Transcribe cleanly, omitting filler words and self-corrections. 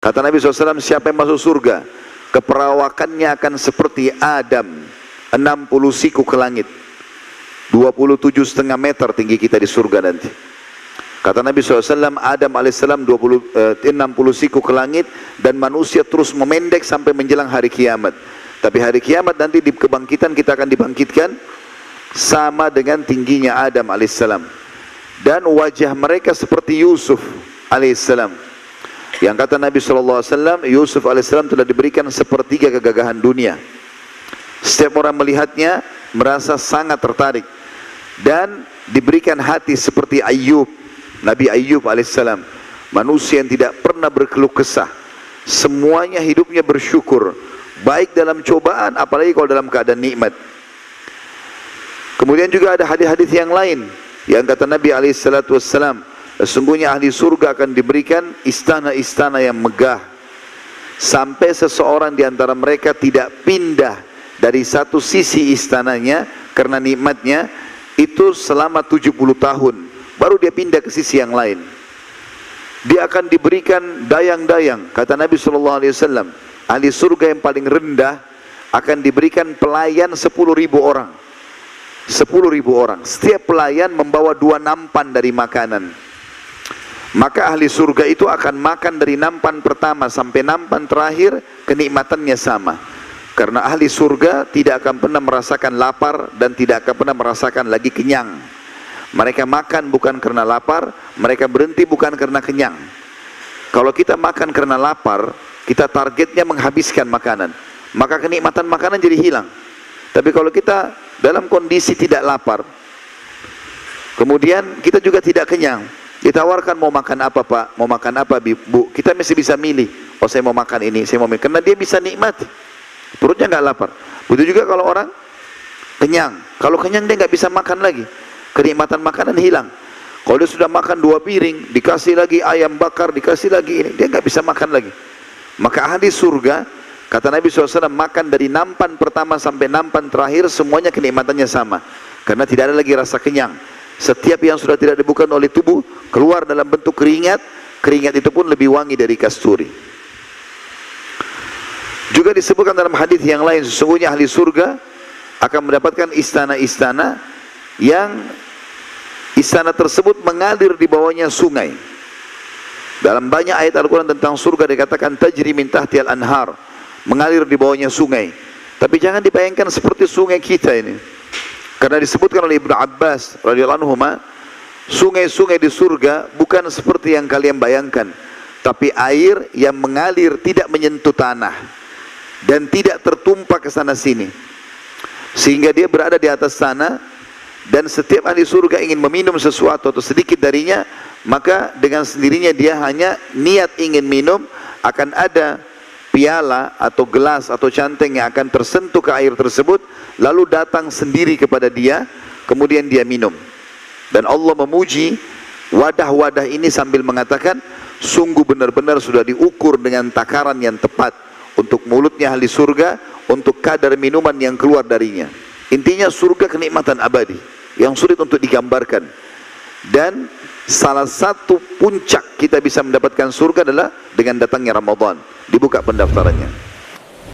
Kata Nabi SAW, siapa yang masuk surga, keperawakannya akan seperti Adam, 60 siku ke langit, 27,5 meter tinggi kita di surga nanti. Kata Nabi SAW, Adam AS 60 siku ke langit, dan manusia terus memendek sampai menjelang hari kiamat. Tapi hari kiamat nanti di kebangkitan kita akan dibangkitkan sama dengan tingginya Adam AS. Dan wajah mereka seperti Yusuf AS. Yang kata Nabi SAW, Yusuf AS telah diberikan sepertiga kegagahan dunia. Setiap orang melihatnya merasa sangat tertarik, dan diberikan hati seperti Ayyub, Nabi Ayyub AS, manusia yang tidak pernah berkeluh kesah, semuanya hidupnya bersyukur, baik dalam cobaan apalagi kalau dalam keadaan nikmat. Kemudian juga ada hadis-hadis yang lain yang kata Nabi SAW, sesungguhnya ahli surga akan diberikan istana-istana yang megah, sampai seseorang di antara mereka tidak pindah dari satu sisi istananya karena nikmatnya itu selama 70 tahun, baru dia pindah ke sisi yang lain. Dia akan diberikan dayang-dayang. Kata Nabi SAW, ahli surga yang paling rendah akan diberikan pelayan 10.000 orang. 10.000 orang. Setiap pelayan membawa 2 nampan dari makanan. Maka ahli surga itu akan makan dari nampan pertama sampai nampan terakhir, kenikmatannya sama. Karena ahli surga tidak akan pernah merasakan lapar dan tidak akan pernah merasakan lagi kenyang. Mereka makan bukan karena lapar, mereka berhenti bukan karena kenyang. Kalau kita makan karena lapar, kita targetnya menghabiskan makanan, maka kenikmatan makanan jadi hilang. Tapi kalau kita dalam kondisi tidak lapar, kemudian kita juga tidak kenyang, ditawarkan mau makan apa pak, mau makan apa bu, kita mesti bisa milih. Oh saya mau makan ini, saya mau makan, karena dia bisa nikmati, perutnya nggak lapar. Begitu juga kalau orang kenyang, kalau kenyang dia nggak bisa makan lagi, kenikmatan makanan hilang. Kalau dia sudah makan 2 piring, dikasih lagi ayam bakar, dikasih lagi ini, dia nggak bisa makan lagi. Maka ahli surga, kata Nabi SAW, makan dari nampan pertama sampai nampan terakhir, semuanya kenikmatannya sama, karena tidak ada lagi rasa kenyang. Setiap yang sudah tidak dibuka oleh tubuh keluar dalam bentuk keringat, keringat itu pun lebih wangi dari kasturi. Juga disebutkan dalam hadis yang lain, sesungguhnya ahli surga akan mendapatkan istana-istana yang istana tersebut mengalir di bawahnya sungai. Dalam banyak ayat Al-Quran tentang surga dikatakan tajri min tahtihal anhar, mengalir di bawahnya sungai. Tapi jangan dibayangkan seperti sungai kita ini. Karena disebutkan oleh Ibnu Abbas radhiyallahu anhu, sungai-sungai di surga bukan seperti yang kalian bayangkan, tapi air yang mengalir tidak menyentuh tanah dan tidak tertumpah ke sana sini, sehingga dia berada di atas tanah. Dan setiap ahli surga ingin meminum sesuatu atau sedikit darinya, maka dengan sendirinya dia hanya niat ingin minum, akan ada piala atau gelas atau canteng yang akan tersentuh ke air tersebut, lalu datang sendiri kepada dia, kemudian dia minum. Dan Allah memuji wadah-wadah ini sambil mengatakan, sungguh benar-benar sudah diukur dengan takaran yang tepat untuk mulutnya ahli surga, untuk kadar minuman yang keluar darinya. Intinya surga kenikmatan abadi yang sulit untuk digambarkan. Dan salah satu puncak kita bisa mendapatkan surga adalah dengan datangnya Ramadan, dibuka pendaftarannya.